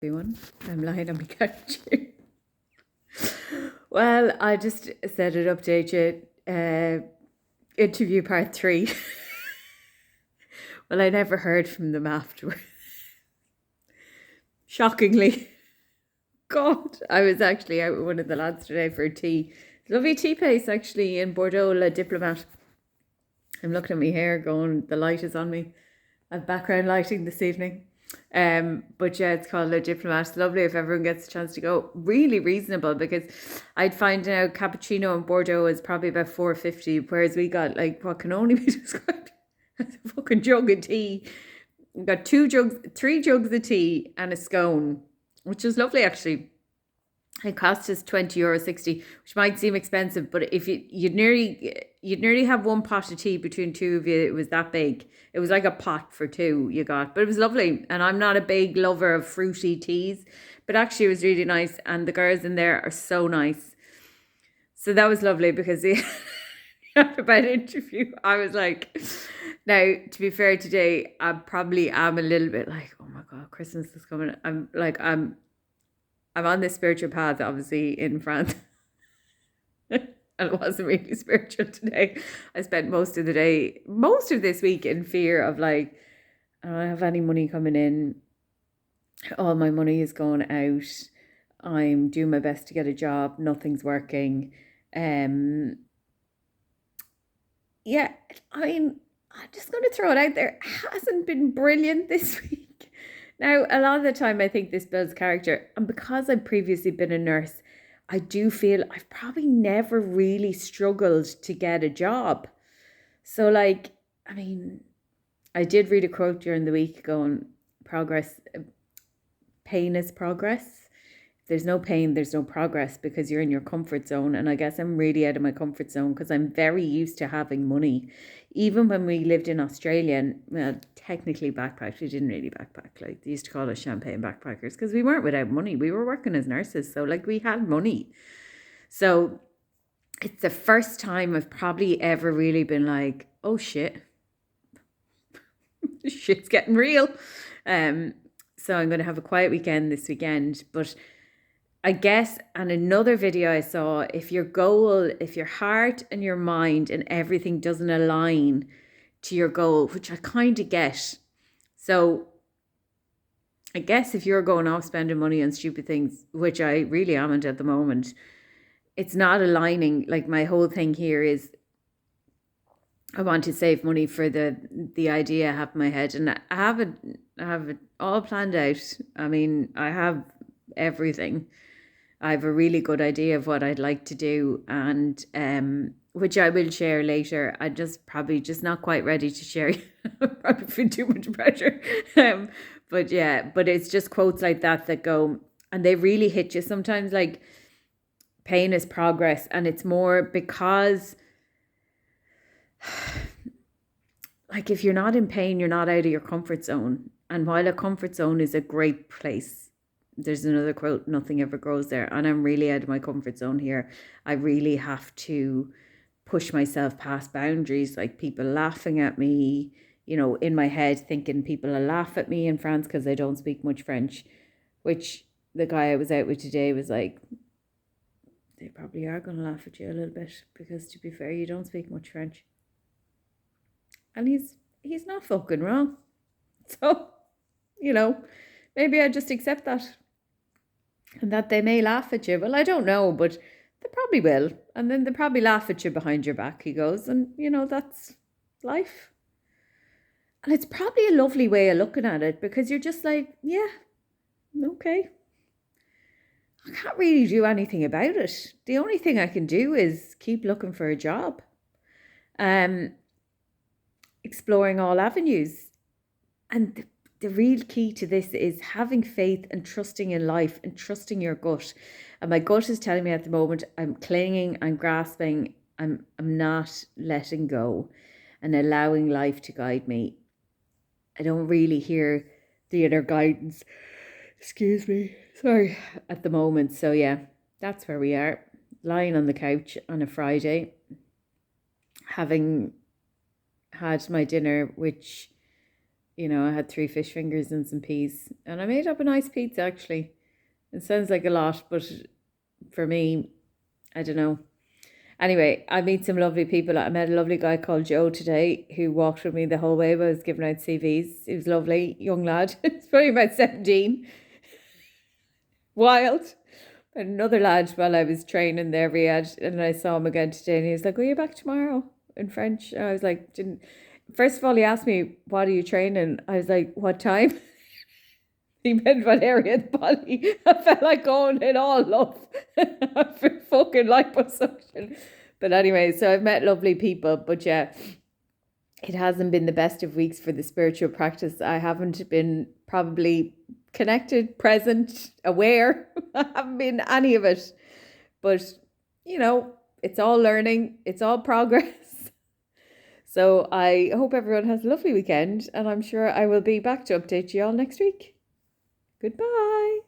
Everyone, I'm lying on my couch. Well, I just said it update you. Interview part 3. Well, I never heard from them afterwards. Shockingly. God, I was actually out with one of the lads today for a tea. Lovely tea place actually in Bordeaux, La Diplomat. I'm looking at my hair going, the light is on me. I have background lighting this evening. But yeah, it's called Le Diplomat. It's lovely if everyone gets a chance to go. Really reasonable, because I'd find out cappuccino in Bordeaux is probably about $4.50, whereas we got like what can only be described as a fucking jug of tea. We got 3 jugs of tea and a scone, which is lovely actually. It cost us €20.60, which might seem expensive, but if you'd nearly have one pot of tea between two of you. It was that big. It was like a pot for two you got, but it was lovely. And I'm not a big lover of fruity teas, but actually it was really nice. And the girls in there are so nice. So that was lovely, because after that interview, I was like, now to be fair, today I probably am a little bit like, oh my God, Christmas is coming. I'm on this spiritual path, obviously, in France. And it wasn't really spiritual today. I spent most of this week in fear of like, I don't have any money coming in. All my money is going out. I'm doing my best to get a job. Nothing's working. Yeah, I mean, I'm just going to throw it out there. It hasn't been brilliant this week. Now, a lot of the time I think this builds character. And because I've previously been a nurse, I do feel I've probably never really struggled to get a job. So like, I mean, I did read a quote during the week going, pain is progress. There's no pain, there's no progress, because you're in your comfort zone. And I guess I'm really out of my comfort zone, because I'm very used to having money. Even when we lived in Australia, and well, technically backpacked, we didn't really backpack. Like, they used to call us champagne backpackers, because we weren't without money. We were working as nurses, so like we had money. So it's the first time I've probably ever really been like, oh shit, shit's getting real. So I'm going to have a quiet weekend this weekend, but I guess, and another video I saw, if your heart and your mind and everything doesn't align to your goal, which I kind of get. So I guess if you're going off spending money on stupid things, which I really amn't at the moment, it's not aligning. Like, my whole thing here is I want to save money for the idea I have in my head, and I have it all planned out. I mean, I have everything. I have a really good idea of what I'd like to do, and which I will share later. I'm just probably just not quite ready to share. Probably feel too much pressure. But yeah, but it's just quotes like that go, and they really hit you sometimes. Like, pain is progress, and it's more because, like, if you're not in pain, you're not out of your comfort zone. And while a comfort zone is a great place, there's another quote, nothing ever grows there. And I'm really out of my comfort zone here. I really have to push myself past boundaries, like people laughing at me, in my head thinking people will laugh at me in France because I don't speak much French, which the guy I was out with today was like, they probably are going to laugh at you a little bit, because to be fair, you don't speak much French. And he's not fucking wrong. So, maybe I just accept that. And that they may laugh at you. Well, I don't know, but they probably will. And then they probably laugh at you behind your back, he goes. And, that's life. And it's probably a lovely way of looking at it, because you're just like, yeah, okay. I can't really do anything about it. The only thing I can do is keep looking for a job. Exploring all avenues. And the real key to this is having faith and trusting in life and trusting your gut. And my gut is telling me at the moment, I'm clinging, I'm grasping, I'm not letting go and allowing life to guide me. I don't really hear the inner guidance, excuse me, sorry, at the moment. So yeah, that's where we are, lying on the couch on a Friday, having had my dinner, which I had 3 fish fingers and some peas, and I made up a nice pizza actually. It sounds like a lot, but for me, I don't know. Anyway, I meet some lovely people. I met a lovely guy called Joe today who walked with me the whole way while I was giving out CVs. He was lovely, young lad. He's probably about 17. Wild. And another lad while I was training there, Riyadh, and I saw him again today, and he was like, "Are you back tomorrow?" In French. And I was like, "Didn't." First of all, he asked me, "What are you training?" I was like, "What time?" He meant what area of the body. I felt like going in all love. For fucking liposuction. But anyway, so I've met lovely people, but yeah, it hasn't been the best of weeks for the spiritual practice. I haven't been probably connected, present, aware. I haven't been any of it. But, it's all learning, it's all progress. So I hope everyone has a lovely weekend, and I'm sure I will be back to update you all next week. Goodbye.